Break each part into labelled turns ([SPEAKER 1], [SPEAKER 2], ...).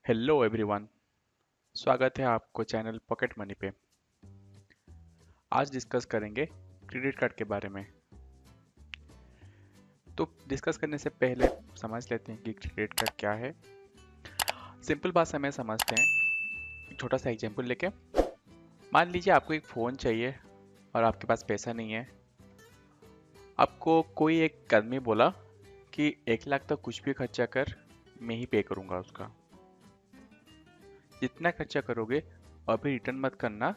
[SPEAKER 1] Hello everyone. स्वागत है आपको चैनल पॉकेट मनी पे। आज डिस्कस करेंगे क्रेडिट कार्ड के बारे में। तो डिस्कस करने से पहले समझ लेते हैं कि क्रेडिट कार्ड क्या है। सिंपल भाषा में समझते हैं। एक छोटा सा एग्जांपल लेके, मान लीजिए आपको एक फ़ोन चाहिए और आपके पास पैसा नहीं है। आपको कोई एक आदमी बोला कि 1 लाख तक कुछ भी खर्चा कर, मैं ही पे करूँगा उसका। जितना खर्चा करोगे अभी रिटर्न मत करना,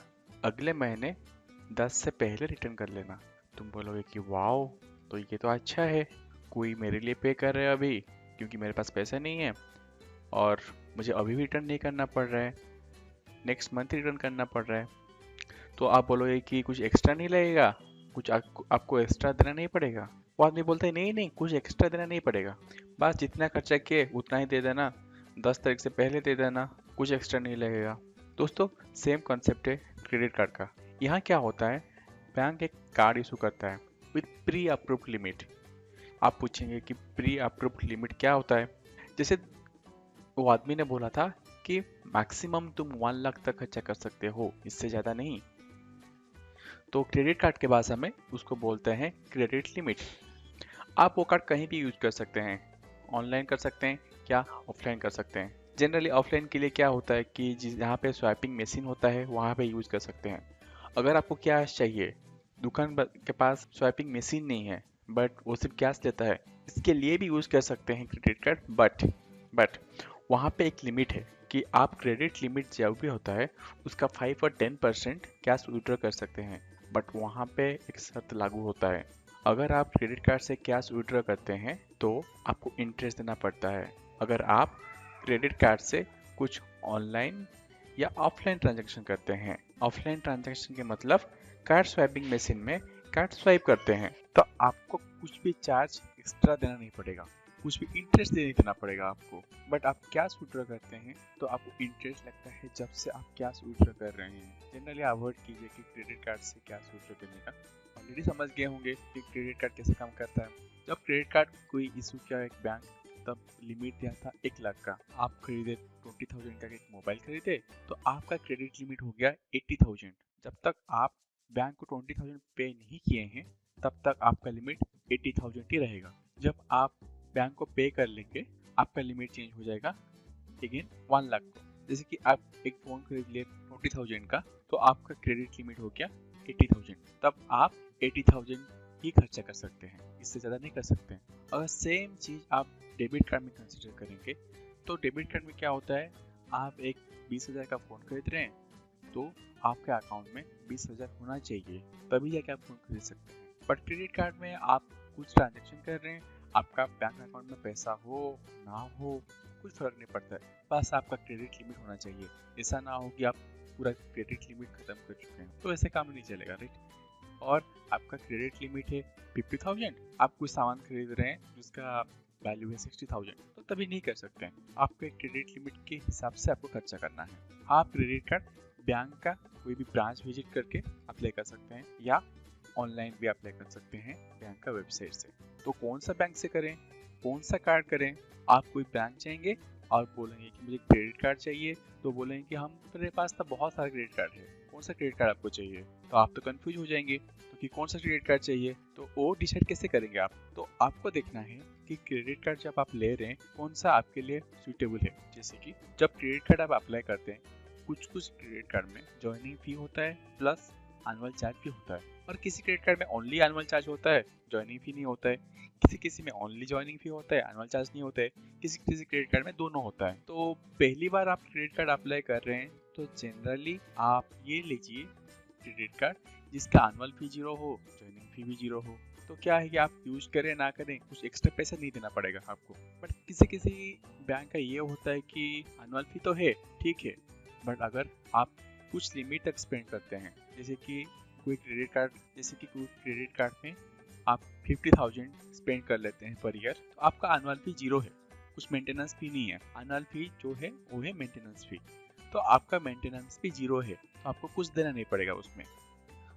[SPEAKER 1] अगले महीने 10 से पहले रिटर्न कर लेना। तुम बोलोगे कि वाओ, तो ये तो अच्छा है, कोई मेरे लिए पे कर रहा है अभी, क्योंकि मेरे पास पैसा नहीं है और मुझे अभी भी रिटर्न नहीं करना पड़ रहा है, नेक्स्ट मंथ रिटर्न करना पड़ रहा है। तो आप बोलोगे कि कुछ एक्स्ट्रा नहीं लगेगा, कुछ आपको एक्स्ट्रा देना नहीं पड़ेगा। वो आदमी बोलता है नहीं नहीं, कुछ एक्स्ट्रा देना नहीं पड़ेगा, बस जितना खर्चा किए उतना ही दे देना, 10 तारीख से पहले दे देना, कुछ एक्स्ट्रा नहीं लगेगा। दोस्तों, सेम कॉन्सेप्ट है क्रेडिट कार्ड का। यहाँ क्या होता है, बैंक एक कार्ड इशू करता है विथ प्री अप्रूव्ड लिमिट। आप पूछेंगे कि प्री अप्रूव्ड लिमिट क्या होता है। जैसे वो आदमी ने बोला था कि मैक्सिमम तुम 1 लाख तक खर्चा कर सकते हो, इससे ज़्यादा नहीं। तो क्रेडिट कार्ड के भाषा में उसको बोलते हैं क्रेडिट लिमिट। आप वो कार्ड कहीं भी यूज कर सकते हैं, ऑनलाइन कर सकते हैं या ऑफलाइन कर सकते हैं। जनरली ऑफलाइन के लिए क्या होता है कि जहाँ पे स्वैपिंग मशीन होता है वहाँ पे यूज कर सकते हैं। अगर आपको कैश चाहिए, के पास स्वैपिंग मशीन नहीं है बट वो सिर्फ कैश लेता है, इसके लिए भी यूज कर सकते हैं क्रेडिट कार्ड। बट वहाँ पे एक लिमिट है कि आप क्रेडिट लिमिट जो भी होता है उसका 5 और 10% कैश विड्रॉ कर सकते हैं। बट वहाँ पे एक शर्त लागू होता है, अगर आप क्रेडिट कार्ड से कैश विड्रॉ करते हैं तो आपको इंटरेस्ट देना पड़ता है। अगर आप क्रेडिट कार्ड से कुछ ऑनलाइन या ऑफलाइन ट्रांजैक्शन करते हैं, ऑफलाइन ट्रांजैक्शन के मतलब कार्ड स्वैपिंग मशीन में कार्ड स्वाइप करते हैं, तो आपको कुछ भी चार्ज एक्स्ट्रा देना नहीं पड़ेगा, कुछ भी इंटरेस्ट नहीं देना पड़ेगा आपको। बट आप कैश विड्रॉ करते हैं तो आपको इंटरेस्ट लगता है जब से आप कैश विड्रॉ कर रहे हैं। जनरली अवॉइड कीजिए कि क्रेडिट कार्ड से कैश विड्रॉ करने का। ऑलरेडी समझ गए होंगे कि क्रेडिट कार्ड कैसे काम करता है। जब क्रेडिट कार्ड कोई इशू किया एक बैंक, तब लिमिट दिया था 1 लाख का। आप खरीदे 20,000 का एक मोबाइल खरीदे तो आपका क्रेडिट लिमिट हो गया 80,000। जब तक आप बैंक को 20,000 पे नहीं किए हैं तब तक आपका लिमिट 80,000 ही रहेगा। जब आप बैंक को पे कर लेंगे आपका लिमिट चेंज हो जाएगा अगेन 1 लाख को। जैसे कि आप एक फोन खरीद लिए 20,000 का, तो आपका क्रेडिट लिमिट हो गया 80,000। तब आप 80,000 ही खर्चा कर सकते हैं, इससे ज़्यादा नहीं कर सकते हैं। अगर सेम चीज़ आप डेबिट कार्ड में कंसिडर करेंगे तो डेबिट कार्ड में क्या होता है, आप एक 20,000 का फ़ोन खरीद रहे हैं तो आपके अकाउंट में 20,000 होना चाहिए, तभी जाके आप फ़ोन खरीद सकते हैं। बट क्रेडिट कार्ड में आप कुछ ट्रांजेक्शन कर रहे हैं, आपका बैंक अकाउंट में पैसा हो ना हो कुछ फर्क नहीं पड़ता है, बस आपका क्रेडिट लिमिट होना चाहिए। ऐसा ना हो कि आप पूरा क्रेडिट लिमिट खत्म कर चुके हैं, तो ऐसे काम नहीं चलेगा, राइट। और आपका क्रेडिट लिमिट है 50,000, आप कोई सामान खरीद रहे हैं जिसका वैल्यू है 60,000, तो तभी नहीं कर सकते हैं। आपके क्रेडिट लिमिट के हिसाब से आपको खर्चा करना है। आप क्रेडिट कार्ड बैंक का कोई भी ब्रांच विजिट करके अप्लाई कर सकते हैं या ऑनलाइन भी अप्लाई कर सकते हैं बैंक का वेबसाइट से। तो कौन सा बैंक से करें, कौन सा कार्ड करें। आप कोई बैंक जाएंगे और बोलेंगे कि मुझे क्रेडिट कार्ड चाहिए, तो बोलेंगे कि हम मेरे पास तो बहुत सारे क्रेडिट कार्ड है, कौन सा क्रेडिट कार्ड आपको चाहिए। तो आप तो कंफ्यूज हो जाएंगे तो कि कौन सा क्रेडिट कार्ड चाहिए, तो वो डिसाइड कैसे करेंगे आप। तो आपको देखना है कि क्रेडिट कार्ड जब आप ले रहे हैं कौन सा आपके लिए सुटेबल है। जैसे कि जब क्रेडिट कार्ड आप अप्लाई करते हैं, कुछ क्रेडिट कार्ड में ज्वाइनिंग फी होता है प्लस एनुअल चार्ज भी होता है, और किसी क्रेडिट कार्ड में ओनली एनुअल चार्ज होता है, ज्वाइनिंग फी नहीं होता है। किसी किसी में ओनली ज्वाइनिंग फी होता है, एनुअल चार्ज नहीं होता है। किसी किसी क्रेडिट कार्ड में दोनों होता है। तो पहली बार आप क्रेडिट कार्ड अप्लाई कर रहे हैं तो जनरली आप ये लीजिए क्रेडिट कार्ड जिसका एनुअल फी 0 हो, ज्वाइनिंग फी भी 0 हो। तो क्या है कि आप यूज करें ना करें कुछ एक्स्ट्रा पैसा नहीं देना पड़ेगा आपको। बट किसी किसी बैंक का ये होता है कि एनुअल फी तो है, ठीक है, बट अगर आप कुछ लिमिट तक स्पेंड करते हैं, जैसे कि कोई क्रेडिट कार्ड में आप 50,000 स्पेंड कर लेते हैं पर ईयर, तो आपका एनुअल फी 0 है, कुछ मेंटेनेंस फी नहीं है। एनुअल फी जो है वो है मेंटेनेंस फी, तो आपका मेंटेनेंस फी 0 है, तो आपको कुछ देना नहीं पड़ेगा उसमें।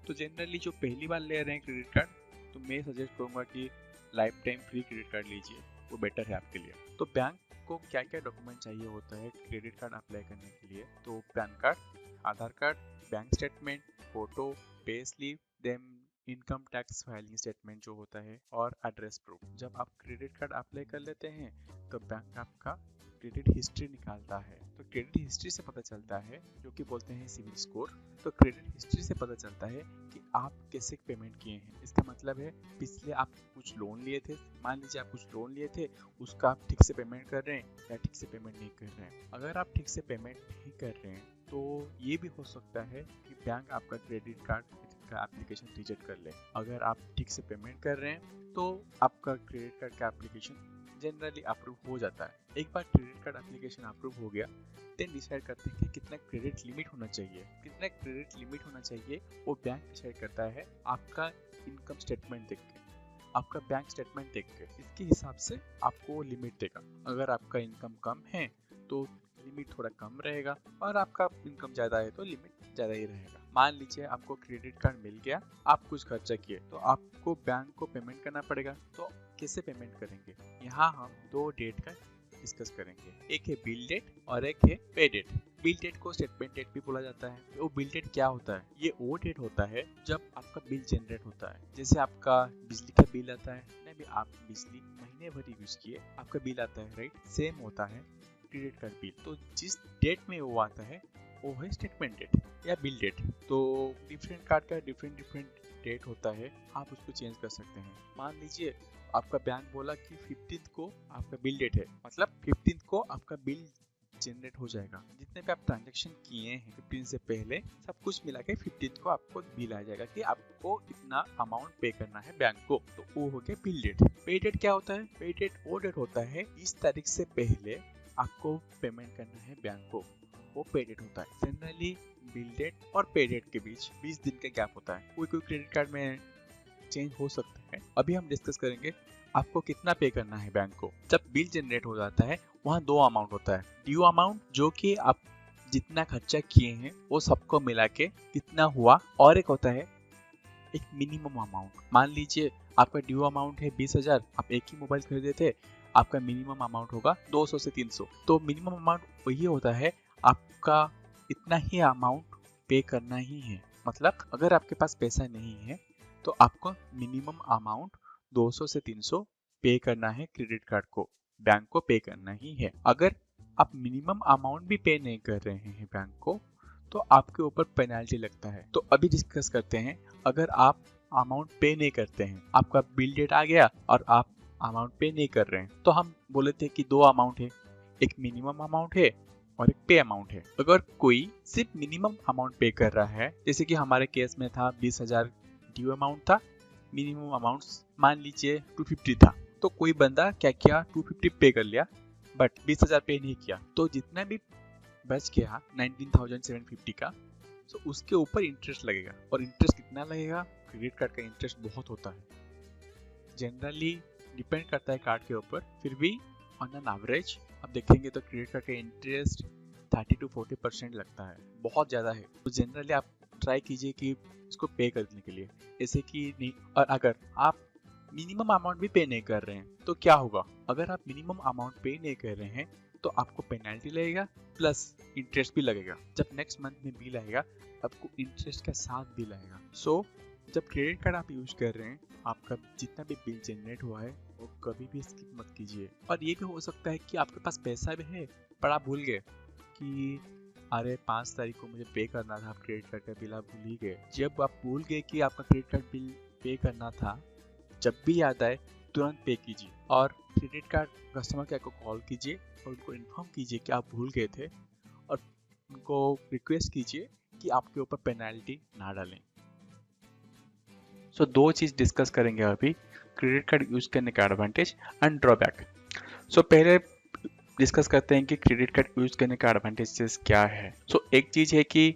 [SPEAKER 1] तो जनरली जो पहली बार ले रहे हैं क्रेडिट कार्ड, तो मैं सजेस्ट करूंगा कि life time free credit card लीजिए, वो बेटर है आपके लिए। तो बैंक आपको क्या क्या डॉक्यूमेंट चाहिए होता है क्रेडिट कार्ड अप्लाई करने के लिए? तो PAN card, Aadhaar card, bank statement, photo, pay slip, then income tax filing statement जो होता है, और एड्रेस प्रूफ। जब आप क्रेडिट कार्ड अप्लाई कर लेते हैं तो बैंक आपका क्रेडिट हिस्ट्री निकालता है। तो क्रेडिट हिस्ट्री से पता चलता है, जो कि बोलते हैं सिविल स्कोर। तो क्रेडिट हिस्ट्री से पता चलता है कि आप कैसे पेमेंट किए हैं। इसका मतलब है पिछले आप कुछ लोन लिए थे, मान लीजिए आप कुछ लोन लिए थे, उसका आप ठीक से पेमेंट कर रहे हैं या ठीक से पेमेंट नहीं कर रहे हैं। अगर आप ठीक से पेमेंट नहीं कर रहे हैं तो ये भी हो सकता है कि बैंक आपका क्रेडिट कार्ड का एप्लीकेशन रिजेक्ट कर ले। अगर आप ठीक से पेमेंट कर रहे हैं तो आपका क्रेडिट कार्ड का एप्लीकेशन जनरली अप्रूव हो जाता है। एक बार क्रेडिट कार्ड एप्लीकेशन अप्रूव हो गया, देन डिसाइड करते हैं कि कितना क्रेडिट लिमिट होना चाहिए। कितना क्रेडिट लिमिट होना चाहिए वो बैंक डिसाइड करता है आपका इनकम स्टेटमेंट देख के, आपका बैंक स्टेटमेंट देख के। इसके हिसाब से आपको लिमिट देगा। अगर आपका इनकम कम है तो लिमिट थोड़ा कम रहेगा, और आपका इनकम ज़्यादा है तो लिमिट ज़्यादा ही रहेगा। मान लीजिए आपको क्रेडिट कार्ड मिल गया, आप कुछ खर्चा किए, तो आपको बैंक को पेमेंट करना पड़ेगा। तो कैसे पेमेंट करेंगे? यहाँ हम दो डेट का डिस्कस करेंगे। एक है बिल डेट और एक है पे डेट। बिल डेट को स्टेटमेंट डेट भी बोला जाता है। वो बिल डेट क्या होता है? ये वो डेट होता है जब आपका बिल जनरेट होता है। जैसे आपका बिजली का बिल आता है, नहीं आप बिजली महीने भर यूज किए, आपका बिल आता है, राइट? सेम होता है क्रेडिट कार्ड बिल। तो जिस डेट में वो आता है वो है स्टेटमेंट डेट या बिल डेट। तो डिफरेंट कार्ड का डिफरेंट डेट होता है, आप उसको चेंज कर सकते हैं। मान लीजिए आपका बैंक बोला कि 15th को आपका बिल डेट है, मतलब 15th को आपका बिल जनरेट हो जाएगा। जितने भी आप ट्रांजैक्शन किए हैं 15 से पहले, सब कुछ मिला के 15th को आपको बिल आ जाएगा कि आपको इतना अमाउंट पे करना है बैंक को। तो वो हो गया बिल डेट। पे डेट क्या होता है? पे डेट वो डेट होता है इस तारीख से पहले आपको पेमेंट करना है बैंक को, वो पे डेट होता है। जनरली बिल डेट और पे डेट के बीच 20 दिन का गैप होता है। कोई क्रेडिट कार्ड में चेंज हो सकता है। अभी हम डिस्कस करेंगे आपको कितना पे करना है बैंक को। जब बिल जनरेट हो जाता है वहाँ दो अमाउंट होता है। ड्यू अमाउंट, जो कि आप जितना खर्चा किए हैं वो सबको मिला के कितना हुआ, और एक होता है एक मिनिमम अमाउंट। मान लीजिए आपका ड्यू अमाउंट है 20,000, आप एक ही मोबाइल खरीदे थे, आपका मिनिमम अमाउंट होगा 200 से 300। तो मिनिमम अमाउंट वही होता है, आपका इतना ही अमाउंट पे करना ही है। मतलब अगर आपके पास पैसा नहीं है तो आपको मिनिमम अमाउंट 200 से 300 पे करना है क्रेडिट कार्ड को, बैंक को पे करना ही है। अगर आप मिनिमम अमाउंट भी पे नहीं कर रहे हैं बैंक को तो आपके ऊपर पेनल्टी लगता है। तो अभी डिस्कस करते हैं, अगर आप अमाउंट पे नहीं करते हैं, आपका बिल डेट आ गया और आप अमाउंट पे नहीं कर रहे हैं, तो हम बोले थे कि दो अमाउंट है, एक मिनिमम अमाउंट है और एक पे अमाउंट है। अगर कोई सिर्फ मिनिमम अमाउंट पे कर रहा है, जैसे कि हमारे केस में था 20,000 ड्यू अमाउंट था, मिनिमम अमाउंट मान लीजिए 250 था, तो कोई बंदा क्या किया 250 पे कर लिया बट 20,000 पे नहीं किया, तो जितना भी बच गया 19,750 का, तो उसके ऊपर इंटरेस्ट लगेगा। और इंटरेस्ट कितना लगेगा? क्रेडिट कार्ड का इंटरेस्ट बहुत होता है, जनरली डिपेंड करता है कार्ड के ऊपर, फिर भी ऑन एन एवरेज आप देखेंगे तो क्रेडिट कार्ड का इंटरेस्ट 30 to 40% लगता है, बहुत ज़्यादा है। तो जनरली आप ट्राई कीजिए कि इसको पे करने के लिए, जैसे कि नहीं। और अगर आप मिनिमम अमाउंट भी पे नहीं कर रहे हैं तो क्या होगा? अगर आप मिनिमम अमाउंट पे नहीं कर रहे हैं तो आपको पेनल्टी लगेगा प्लस इंटरेस्ट भी लगेगा। जब नेक्स्ट मंथ में बिल आएगा आपको इंटरेस्ट के साथ बिल आएगा। सो जब क्रेडिट कार्ड आप यूज कर रहे हैं, आपका जितना भी बिल जनरेट हुआ है वो कभी भी स्किप मत कीजिए। और ये भी हो सकता है कि आपके पास पैसा भी है पर आप भूल गए कि अरे 5 तारीख को मुझे पे करना था क्रेडिट कार्ड का बिल, आप भूल ही गए। जब आप भूल गए कि आपका क्रेडिट कार्ड बिल पे करना था, जब भी याद आए तुरंत पे कीजिए और क्रेडिट कार्ड कस्टमर केयर को कॉल कीजिए और उनको इन्फॉर्म कीजिए कि आप भूल गए थे, और उनको रिक्वेस्ट कीजिए कि आपके ऊपर पेनल्टी ना डालें। सो दो चीज़ डिस्कस करेंगे अभी, क्रेडिट कार्ड यूज करने का एडवांटेज एंड ड्रॉबैक। सो पहले डिस्कस करते हैं कि क्रेडिट कार्ड यूज करने का एडवांटेजेस क्या है। सो एक चीज़ है कि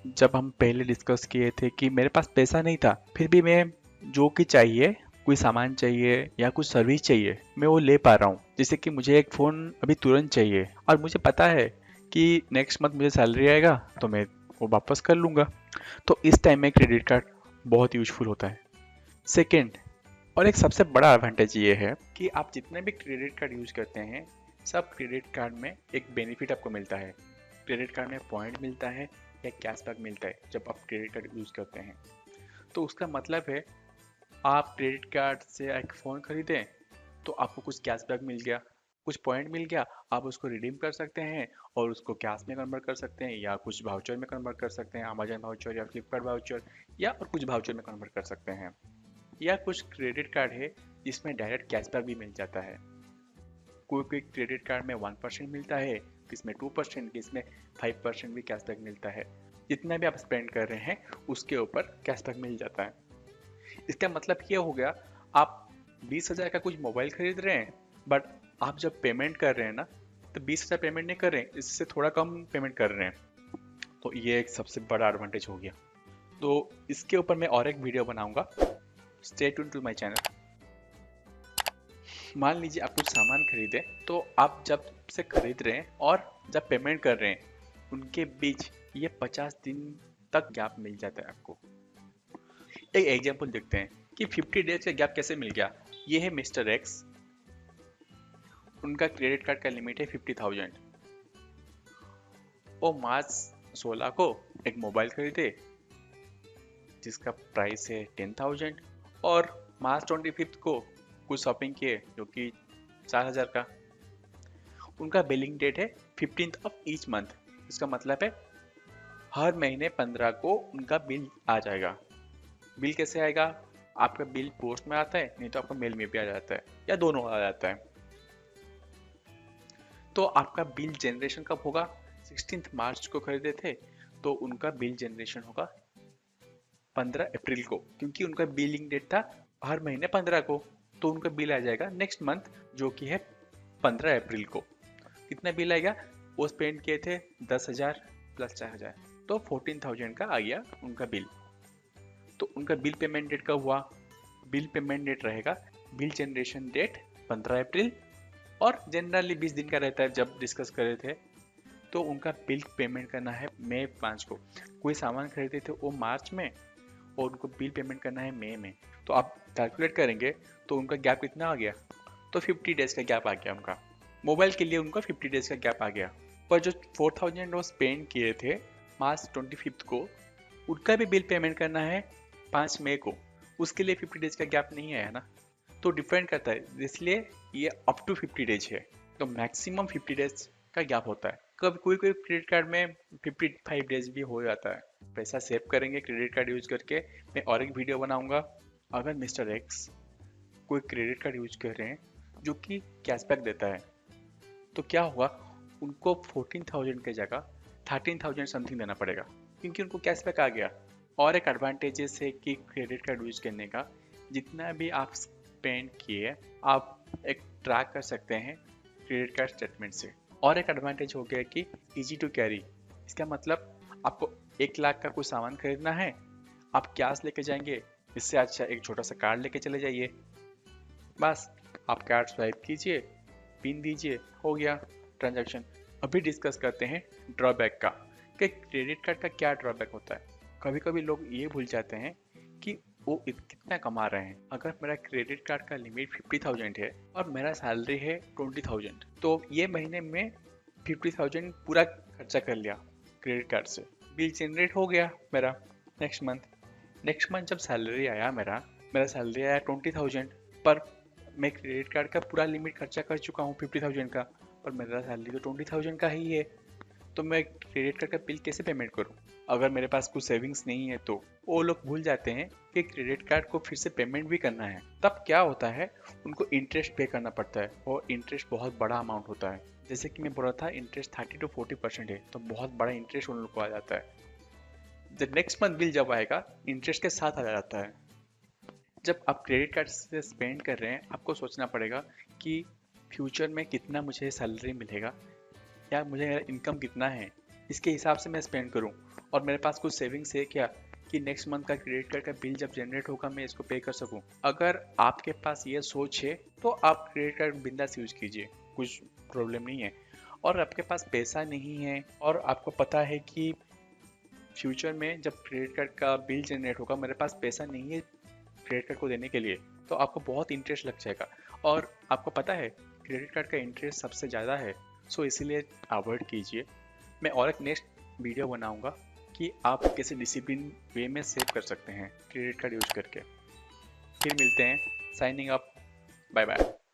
[SPEAKER 1] जब हम पहले डिस्कस किए थे कि मेरे पास पैसा नहीं था, फिर भी मैं जो कि चाहिए, कोई सामान चाहिए या कुछ सर्विस चाहिए, मैं वो ले पा रहा हूँ। जैसे कि मुझे एक फ़ोन अभी तुरंत चाहिए और मुझे पता है कि नेक्स्ट मंथ मुझे सैलरी आएगा तो मैं वो वापस कर लूँगा। तो इस टाइम में क्रेडिट कार्ड बहुत यूजफुल होता है। सेकेंड, और एक सबसे बड़ा एडवांटेज ये है कि आप जितने भी क्रेडिट कार्ड यूज करते हैं सब क्रेडिट कार्ड में एक बेनिफिट आपको मिलता है। क्रेडिट कार्ड में पॉइंट मिलता है या कैशबैक मिलता है जब आप क्रेडिट कार्ड यूज़ करते हैं। तो उसका मतलब है आप क्रेडिट कार्ड से एक फ़ोन खरीदें तो आपको कुछ कैशबैक मिल गया, कुछ पॉइंट मिल गया, आप उसको रिडीम कर सकते हैं और उसको कैश में कन्वर्ट कर सकते हैं या कुछ वाउचर में कन्वर्ट कर सकते हैं, अमेजन वाउचर या फ्लिपकार्ट वाउचर या और कुछ वाउचर में कन्वर्ट कर सकते हैं। या कुछ क्रेडिट कार्ड है जिसमें डायरेक्ट कैशबैक भी मिल जाता है। कोई कोई क्रेडिट कार्ड में 1% मिलता है, किसमें 2%, किसमें 5% भी कैशबैक मिलता है। जितना भी आप स्पेंड कर रहे हैं उसके ऊपर कैशबैक मिल जाता है। इसका मतलब ये हो गया, आप 20,000 का कुछ मोबाइल खरीद रहे हैं, बट आप जब पेमेंट कर रहे हैं ना, तो 20,000 पेमेंट नहीं कर रहे हैं, इससे थोड़ा कम पेमेंट कर रहे हैं। तो ये एक सबसे बड़ा एडवांटेज हो गया। तो इसके ऊपर मैं और एक वीडियो बनाऊंगा। Stay tuned to my channel. मान लीजिए आप कुछ सामान खरीदे, तो आप जब से खरीद रहे हैं और जब पेमेंट कर रहे हैं उनके बीच ये 50 दिन तक गैप मिल जाता है आपको। एक एग्जांपल देखते हैं कि 50 डेज का गैप कैसे मिल गया। ये है मिस्टर एक्स, उनका क्रेडिट कार्ड का लिमिट है 50,000। वो मार्च 16 को एक मोबाइल खरीदे जिसका प्राइस है 10,000 और मार्च 25 को कुछ शॉपिंग किए जो कि 4,000 का। उनका बिलिंग डेट है 15th ऑफ ईच मंथ। इसका मतलब है हर महीने 15 को उनका बिल आ जाएगा। बिल कैसे आएगा? आपका बिल पोस्ट में आता है, नहीं तो आपका मेल में भी आ जाता है या दोनों आ जाता है। तो आपका बिल जनरेशन कब होगा? 16 मार्च को खरीदे थे तो उनका बिल जनरेशन होगा 15 अप्रैल को, क्योंकि उनका बिलिंग डेट था हर महीने 15 को। तो उनका बिल आ जाएगा नेक्स्ट मंथ जो कि है 15 अप्रैल को। कितना बिल आएगा? वो स्पेंड किए थे 10,000 प्लस 4,000, तो 14,000 का आ गया उनका बिल। तो उनका बिल पेमेंट डेट कब हुआ? बिल पेमेंट डेट रहेगा बिल जनरेशन डेट 15 अप्रैल, और जनरली 20 दिन का रहता है जब डिस्कस कर रहे थे। तो उनका बिल पेमेंट करना है मई 5 को। कोई सामान खरीदे थे वो मार्च में और उनको बिल पेमेंट करना है मई में। तो आप कैलकुलेट करेंगे तो उनका गैप कितना आ गया? तो 50 डेज का गैप आ गया उनका। मोबाइल के लिए उनका 50 डेज का गैप आ गया। पर जो 4,000 वो स्पेंड किए थे मार्च 25 को, उनका भी बिल पेमेंट करना है 5 मई को। उसके लिए 50 डेज का गैप नहीं आया ना, तो डिपेंड करता है, इसलिए ये अप टू 50 डेज है। तो मैक्सिमम 50 डेज का गैप होता है। कभी कोई कोई क्रेडिट कार्ड में 55 डेज भी हो जाता है। पैसा सेव करेंगे क्रेडिट कार्ड यूज करके। मैं और एक वीडियो बनाऊंगा। अगर मिस्टर एक्स कोई क्रेडिट कार्ड यूज कर रहे हैं जो कि कैशबैक देता है, तो क्या होगा? उनको 14,000 की जगह 13,000 समथिंग देना पड़ेगा, क्योंकि उनको कैशबैक आ गया। और एक एडवांटेजेस है कि क्रेडिट कार्ड यूज करने का, जितना भी आप स्पेंड किए आप एक ट्रैक कर सकते हैं क्रेडिट कार्ड स्टेटमेंट से। और एक एडवांटेज हो गया कि इजी टू कैरी। इसका मतलब आपको 1 लाख का कोई सामान खरीदना है, आप कैश लेके जाएंगे, इससे अच्छा एक छोटा सा कार्ड लेके चले जाइए। बस आप कार्ड स्वाइप कीजिए, पिन दीजिए, हो गया ट्रांजैक्शन। अभी डिस्कस करते हैं ड्रॉबैक का, कि क्रेडिट कार्ड का क्या ड्रॉबैक होता है। कभी कभी लोग ये भूल जाते हैं कि वो कितना कमा रहे हैं। अगर मेरा क्रेडिट कार्ड का लिमिट 50,000 है और मेरा सैलरी है 20,000, तो ये महीने में 50,000 पूरा खर्चा कर लिया क्रेडिट कार्ड से। बिल जनरेट हो गया मेरा नेक्स्ट मंथ जब सैलरी आया, मेरा सैलरी आया 20,000, पर मैं क्रेडिट कार्ड का पूरा लिमिट खर्चा कर चुका हूँ 50,000 का, पर मेरा सैलरी तो 20,000 का ही है। तो मैं क्रेडिट कार्ड का बिल कैसे पेमेंट करूँ अगर मेरे पास कुछ सेविंग्स नहीं है? तो वो लोग भूल जाते हैं कि क्रेडिट कार्ड को फिर से पेमेंट भी करना है। तब क्या होता है, उनको इंटरेस्ट पे करना पड़ता है और इंटरेस्ट बहुत बड़ा अमाउंट होता है। जैसे कि मैं बोला था इंटरेस्ट 30 to 40% है, तो बहुत बड़ा इंटरेस्ट उन लोग को आ जाता है। जब नेक्स्ट मंथ बिल जब आएगा इंटरेस्ट के साथ आ जाता है। जब आप क्रेडिट कार्ड से स्पेंड कर रहे हैं, आपको सोचना पड़ेगा कि फ्यूचर में कितना मुझे सैलरी मिलेगा या मुझे मेरा इनकम कितना है, इसके हिसाब से मैं स्पेंड करूं। और मेरे पास कुछ सेविंग्स है क्या कि नेक्स्ट मंथ का क्रेडिट कार्ड का बिल जब जनरेट होगा मैं इसको पे कर सकूं। अगर आपके पास ये सोच है तो आप क्रेडिट कार्ड बिंदास यूज कीजिए, कुछ प्रॉब्लम नहीं है। और आपके पास पैसा नहीं है और आपको पता है कि फ्यूचर में जब क्रेडिट कार्ड का बिल जनरेट होगा मेरे पास पैसा नहीं है क्रेडिट कार्ड को देने के लिए, तो आपको बहुत इंटरेस्ट लग जाएगा। और आपको पता है क्रेडिट कार्ड का इंटरेस्ट सबसे ज़्यादा है, सो इसीलिए अवॉइड कीजिए। मैं और एक नेक्स्ट वीडियो बनाऊंगा कि आप कैसे डिसिप्लिन वे में सेव कर सकते हैं क्रेडिट कार्ड यूज करके। फिर मिलते हैं। Signing up. Bye bye.